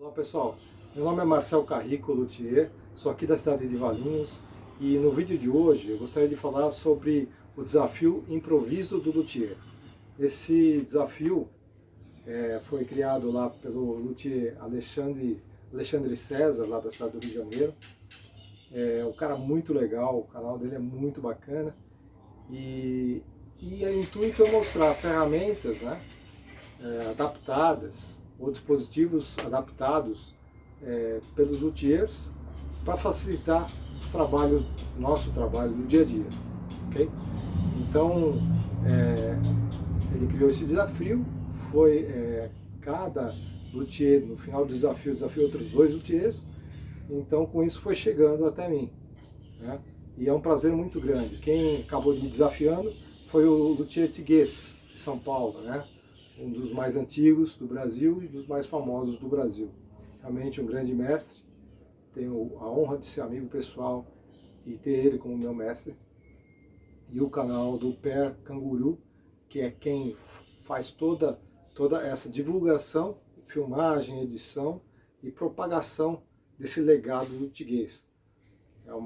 Olá pessoal, meu nome é Marcel Carrico Luthier, sou aqui da cidade de Valinhos e no vídeo de hoje eu gostaria de falar sobre o desafio improviso do luthier. Esse desafio foi criado lá pelo luthier Alexandre César, lá da cidade do Rio de Janeiro. É um cara muito legal, o canal dele é muito bacana e o intuito é mostrar ferramentas, né, adaptadas ou dispositivos adaptados pelos luthiers para facilitar os trabalhos, nosso trabalho no dia a dia, ok? Então ele criou esse desafio, cada luthier no final do desafio desafiou outros 2 luthiers, então com isso foi chegando até mim, né? E é um prazer muito grande. Quem acabou me desafiando foi o luthier Tiguez, de São Paulo, né? Um dos mais antigos do Brasil e dos mais famosos do Brasil. Realmente um grande mestre, tenho a honra de ser amigo pessoal e ter ele como meu mestre. E o canal do Per Canguru, que é quem faz toda essa divulgação, filmagem, edição e propagação desse legado do Tiguez. É um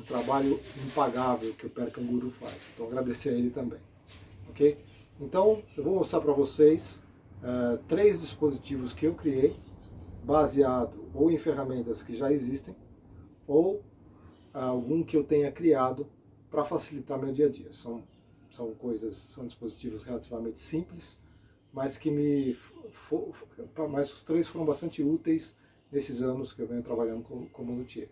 trabalho impagável que o Per Canguru faz, então agradecer a ele também. Ok? Então, eu vou mostrar para vocês 3 dispositivos que eu criei, baseado ou em ferramentas que já existem, ou algum que eu tenha criado para facilitar meu dia a dia. São dispositivos relativamente simples, mas mas os 3 foram bastante úteis nesses anos que eu venho trabalhando como luthier.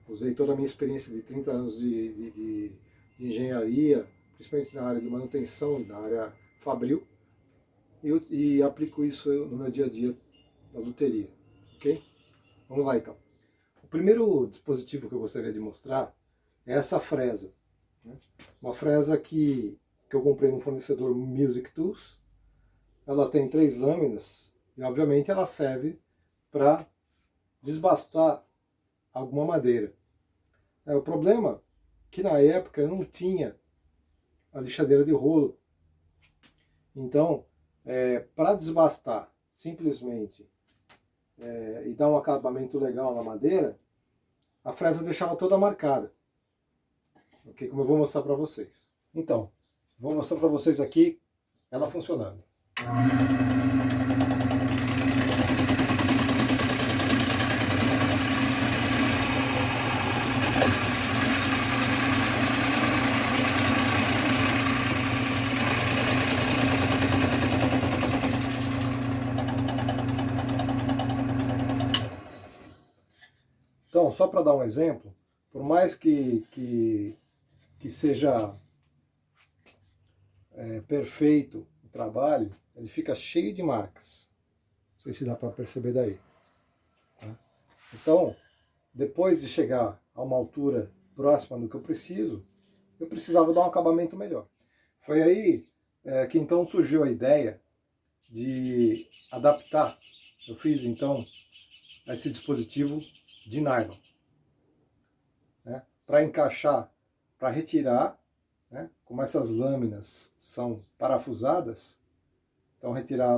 Usei toda a minha experiência de 30 anos de engenharia, principalmente na área de manutenção e na área fabril, e aplico isso no meu dia a dia da luteria, ok? Vamos lá então. O primeiro dispositivo que eu gostaria de mostrar é essa fresa, né? Uma fresa que eu comprei no fornecedor Music Tools. Ela tem 3 lâminas e obviamente ela serve para desbastar alguma madeira. O problema é que na época eu não tinha a lixadeira de rolo. Então, para desbastar simplesmente e dar um acabamento legal na madeira, a fresa deixava toda marcada. Ok? Como eu vou mostrar para vocês. Então, vou mostrar para vocês aqui ela funcionando. Então, só para dar um exemplo, por mais que seja perfeito o trabalho, ele fica cheio de marcas. Não sei se dá para perceber daí. Tá? Então, depois de chegar a uma altura próxima do que eu precisava dar um acabamento melhor. Foi aí que então surgiu a ideia de adaptar. Eu fiz então esse dispositivo de nylon, né, para encaixar, para retirar, né, como essas lâminas são parafusadas, então retirar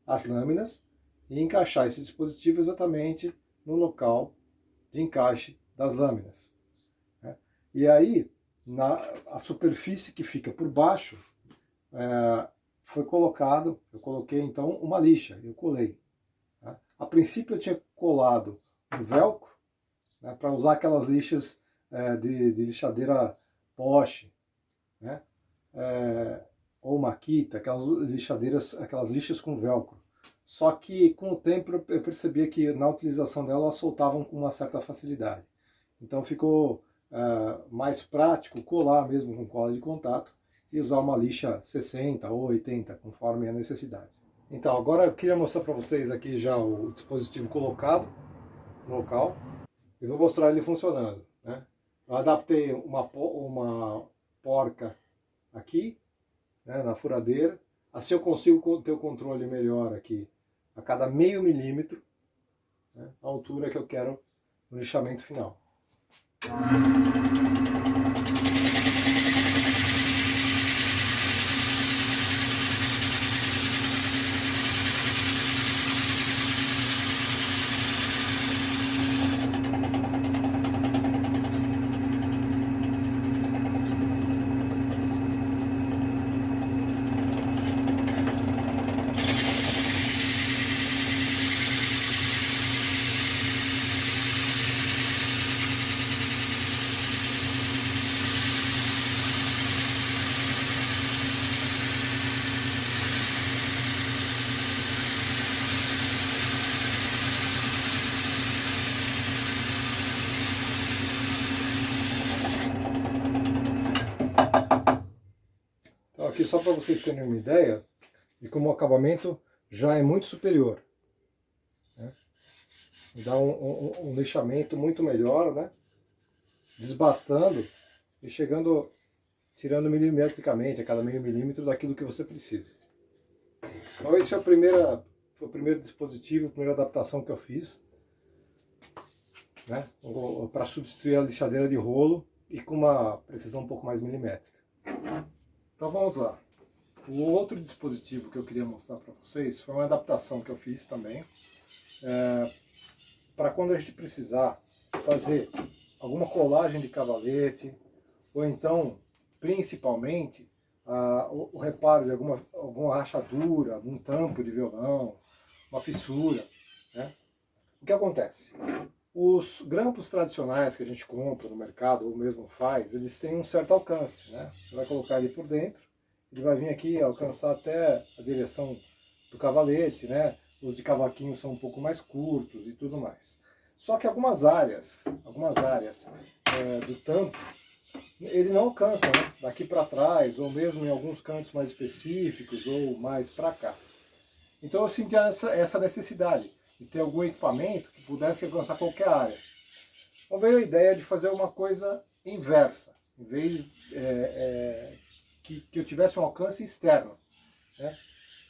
as lâminas e encaixar esse dispositivo exatamente no local de encaixe das lâminas, né. E aí a superfície que fica por baixo foi eu coloquei então uma lixa, eu colei. Tá? A princípio eu tinha colado um velcro, né, para usar aquelas lixas de lixadeira Bosch, né, ou Makita, aquelas lixas com velcro. Só que com o tempo eu percebia que na utilização dela elas soltavam com uma certa facilidade. Então ficou mais prático colar mesmo com cola de contato e usar uma lixa 60 ou 80, conforme a necessidade. Então agora eu queria mostrar para vocês aqui já o dispositivo colocado no local e vou mostrar ele funcionando, né? Eu adaptei uma porca aqui, né, na furadeira, assim eu consigo ter o controle melhor aqui a cada meio milímetro, né, a altura que eu quero no lixamento final. só para vocês terem uma ideia de como o acabamento já é muito superior, né? Dá um lixamento muito melhor, né? Desbastando e chegando, tirando milimetricamente, a cada meio milímetro daquilo que você precisa. Então esse é foi o primeiro dispositivo, a primeira adaptação que eu fiz, né? Para substituir a lixadeira de rolo e com uma precisão um pouco mais milimétrica. Então vamos lá. O outro dispositivo que eu queria mostrar para vocês foi uma adaptação que eu fiz também, para quando a gente precisar fazer alguma colagem de cavalete, ou então, principalmente, o reparo de alguma rachadura, algum tampo de violão, uma fissura, né? O que acontece? Os grampos tradicionais que a gente compra no mercado, ou mesmo faz, eles têm um certo alcance, né? Você vai colocar ele por dentro, ele vai vir aqui alcançar até a direção do cavalete, né? Os de cavaquinho são um pouco mais curtos e tudo mais. Só que algumas áreas do tampo, ele não alcança, né? Daqui para trás, ou mesmo em alguns cantos mais específicos, ou mais para cá. Então eu senti essa necessidade de ter algum equipamento que pudesse alcançar qualquer área. Então veio a ideia de fazer uma coisa inversa, em vez que eu tivesse um alcance externo, né?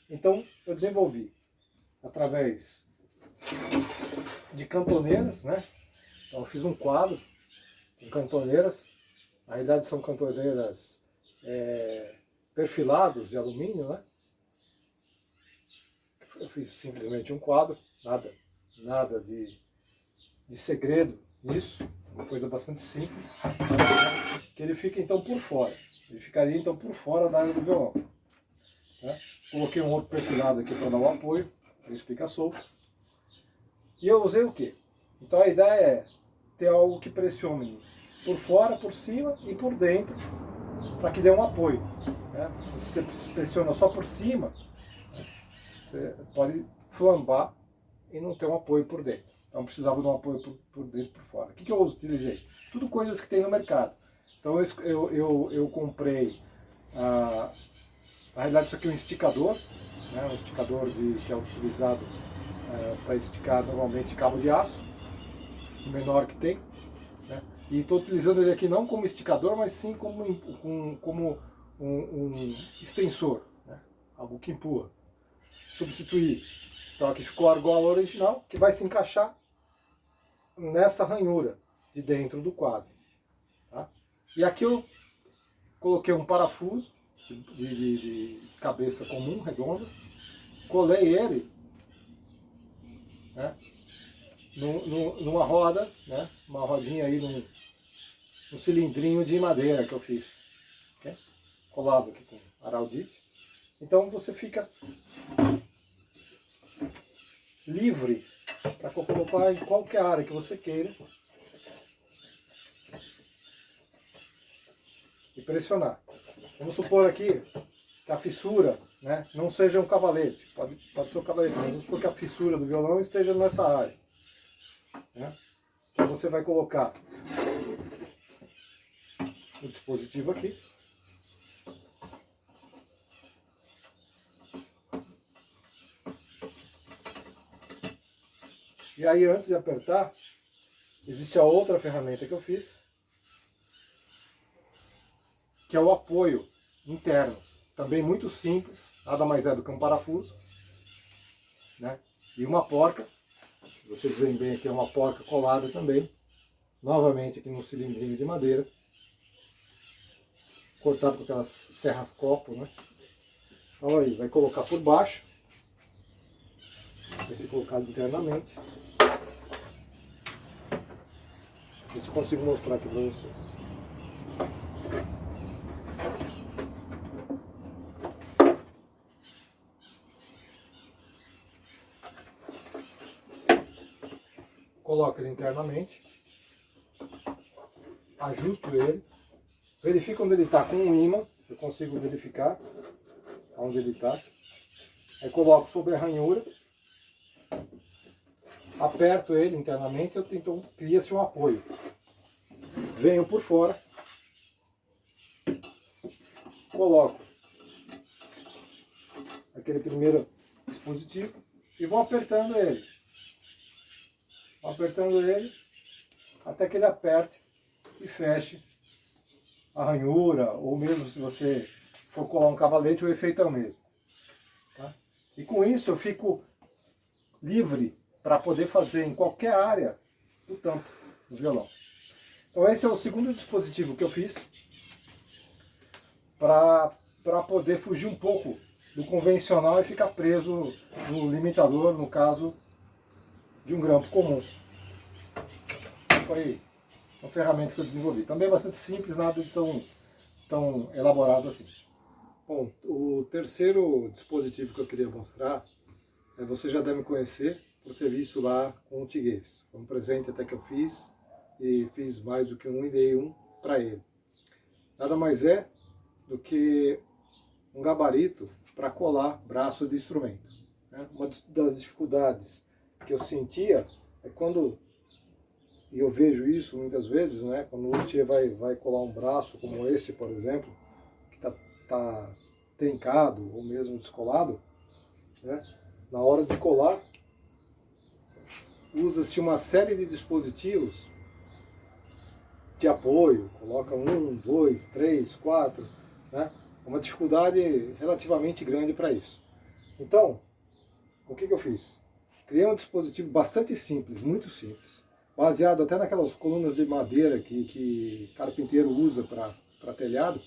Então eu desenvolvi através de cantoneiras, né? Então eu fiz um quadro com cantoneiras. Na realidade são cantoneiras perfilados de alumínio, né? Eu fiz simplesmente um quadro, nada de segredo nisso, uma coisa bastante simples, né? Que ele fica então por fora. Ele ficaria então por fora da área do violão, né? Coloquei um outro perfilado aqui para dar um apoio, ele fica solto. E eu usei o quê? Então a ideia é ter algo que pressione por fora, por cima e por dentro, para que dê um apoio, né? Se você pressiona só por cima, você pode flambar e não ter um apoio por dentro. Então precisava de um apoio por dentro e por fora. O que eu utilizei? Tudo coisas que tem no mercado. Então eu comprei, na realidade isso aqui é um esticador, né? Um esticador que é utilizado para esticar normalmente cabo de aço, o menor que tem, né? E estou utilizando ele aqui não como esticador, mas sim como um extensor, né? Algo que empurra. Substituir. Então aqui ficou a argola original, que vai se encaixar nessa ranhura de dentro do quadro, tá? E aqui eu coloquei um parafuso de cabeça comum, redondo, colei ele, né, numa roda, né, uma rodinha aí num cilindrinho de madeira que eu fiz, okay? Colado aqui com araldite. Então você fica livre para colocar em qualquer área que você queira e pressionar. Vamos supor aqui que a fissura, né, não seja um cavalete, pode ser um cavalete, mas vamos supor que a fissura do violão esteja nessa área, né? Então você vai colocar o dispositivo aqui. E aí, antes de apertar, existe a outra ferramenta que eu fiz, que é o apoio interno. Também muito simples, nada mais é do que um parafuso, né? E uma porca. Vocês veem bem aqui, é uma porca colada também. Novamente aqui num cilindrinho de madeira, cortado com aquelas serras copo, né? Então aí, vai colocar por baixo, vai ser colocado internamente. Ver se eu consigo mostrar aqui para vocês. Coloco ele internamente, ajusto ele, verifico onde ele está com um ímã, eu consigo verificar onde ele está. Aí coloco sobre a ranhura, aperto ele internamente, então cria-se um apoio. Venho por fora, coloco aquele primeiro dispositivo e vou apertando ele. Vou apertando ele até que ele aperte e feche a ranhura, ou mesmo se você for colar um cavalete, o efeito é o mesmo. Tá? E com isso eu fico livre para poder fazer em qualquer área do tampo do violão. Então esse é o segundo dispositivo que eu fiz para poder fugir um pouco do convencional e ficar preso no limitador, no caso de um grampo comum. Foi uma ferramenta que eu desenvolvi. Também bastante simples, nada de tão elaborado assim. Bom, o terceiro dispositivo que eu queria mostrar, você já deve conhecer por ter visto lá com o Tiguês. Foi um presente até que eu fiz, e fiz mais do que um e dei um para ele. Nada mais é do que um gabarito para colar braço de instrumento. Uma das dificuldades que eu sentia é quando, e eu vejo isso muitas vezes, quando o luthier vai colar um braço como esse, por exemplo, que tá trincado ou mesmo descolado, na hora de colar, usa-se uma série de dispositivos de apoio, coloca 1, 2, 3, 4, uma dificuldade relativamente grande para isso. Então, o que eu fiz? Criei um dispositivo bastante simples, muito simples, baseado até naquelas colunas de madeira que carpinteiro usa para telhado,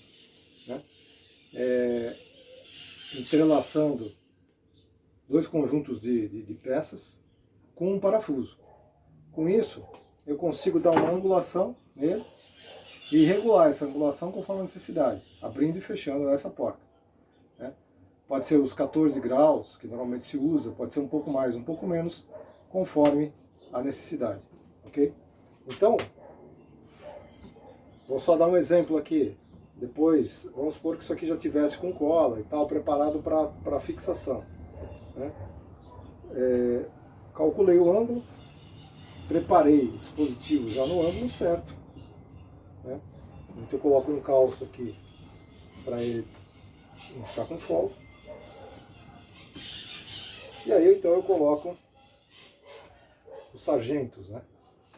entrelaçando dois conjuntos de peças com um parafuso. Com isso, eu consigo dar uma angulação nele e regular essa angulação conforme a necessidade, abrindo e fechando essa porta. Pode ser os 14 graus, que normalmente se usa, pode ser um pouco mais, um pouco menos, conforme a necessidade. Ok? Então, vou só dar um exemplo aqui. Depois, vamos supor que isso aqui já tivesse com cola e tal, preparado para fixação. Calculei o ângulo, preparei o dispositivo já no ângulo certo. Então eu coloco um calço aqui para ele não ficar com folga. E aí então eu coloco os sargentos,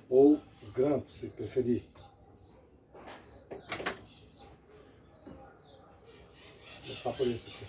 ou os grampos, se preferir. Vou começar por esse aqui.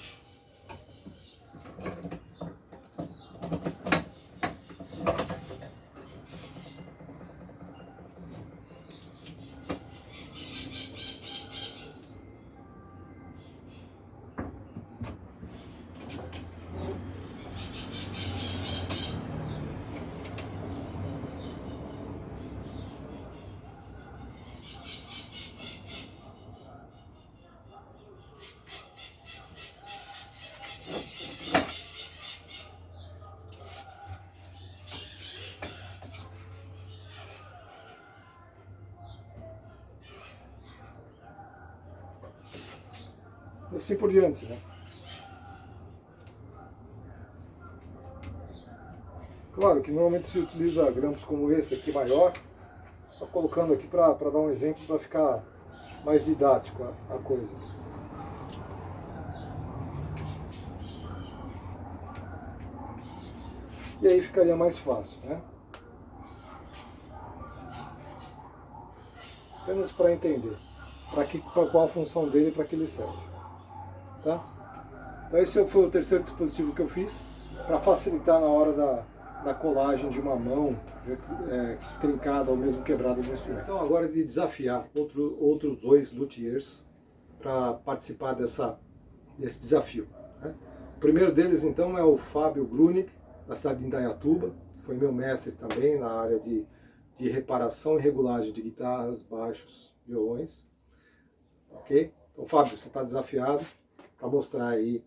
E assim por diante, Claro que normalmente se utiliza grampos como esse aqui maior, só colocando aqui para dar um exemplo, para ficar mais didático a coisa. E aí ficaria mais fácil, Apenas para entender para qual a função dele e para que ele serve. Tá? Então esse foi o terceiro dispositivo que eu fiz para facilitar na hora da colagem de uma mão trincada ou mesmo quebrada do instrumento. Então agora é de desafiar outros dois luthiers para participar desse desafio. O primeiro deles então é o Fábio Grunig, da cidade de Indaiatuba, foi meu mestre também na área de reparação e regulagem de guitarras, baixos, violões. Ok? Então Fábio, você está desafiado para mostrar aí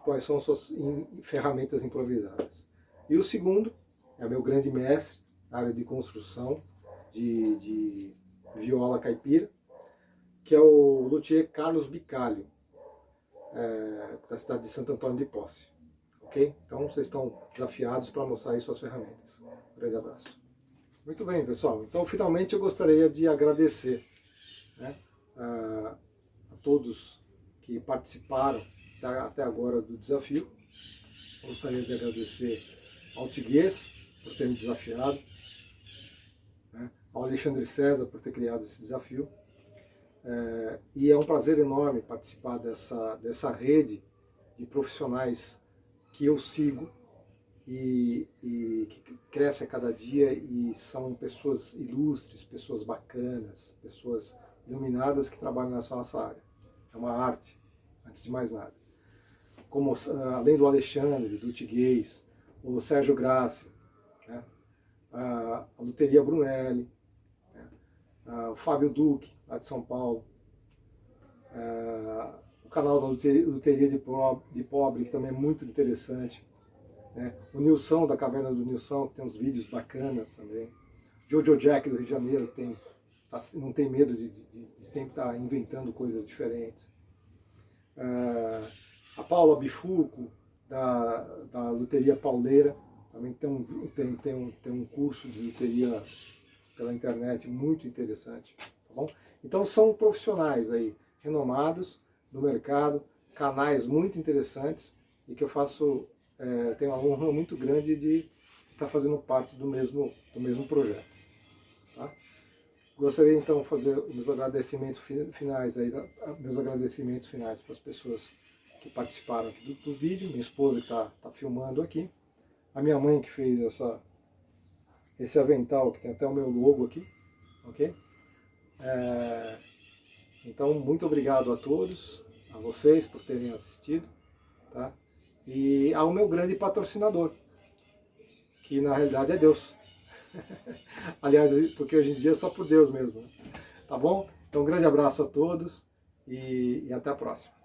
quais são as suas ferramentas improvisadas. E o segundo é meu grande mestre na área de construção de viola caipira, que é o luthier Carlos Bicalho, da cidade de Santo Antônio de Posse. Ok? Então vocês estão desafiados para mostrar aí suas ferramentas. Um grande abraço. Muito bem, pessoal. Então finalmente eu gostaria de agradecer a todos que participaram até agora do desafio. Gostaria de agradecer ao Tiguês por ter me desafiado, né, ao Alexandre César por ter criado esse desafio. E é um prazer enorme participar dessa rede de profissionais que eu sigo e que cresce a cada dia, e são pessoas ilustres, pessoas bacanas, pessoas iluminadas que trabalham nessa nossa área. É uma arte, antes de mais nada. Como, além do Alexandre, do Tiguês, o Sérgio Grassi, né, a Luteria Brunelli, né, o Fábio Duque, lá de São Paulo, o canal da Luteria de Pobre, que também é muito interessante, né, o Nilson, da Caverna do Nilson, que tem uns vídeos bacanas também, Jojo Jack, do Rio de Janeiro, não tem medo de sempre estar inventando coisas diferentes. A Paula Bifurco, da Luteria Pauleira, também tem um curso de luteria pela internet muito interessante. Tá bom? Então são profissionais aí, renomados no mercado, canais muito interessantes, e que eu tenho uma honra muito grande de estar fazendo parte do mesmo projeto. Tá? Gostaria então de fazer meus agradecimentos finais para as pessoas que participaram aqui do vídeo, minha esposa que está filmando aqui, a minha mãe que fez esse avental, que tem até o meu logo aqui, ok? Então, muito obrigado a todos, a vocês por terem assistido, tá? E ao meu grande patrocinador, que na realidade é Deus. Aliás, porque hoje em dia é só por Deus mesmo, né? Tá bom? Então, um grande abraço a todos e até a próxima.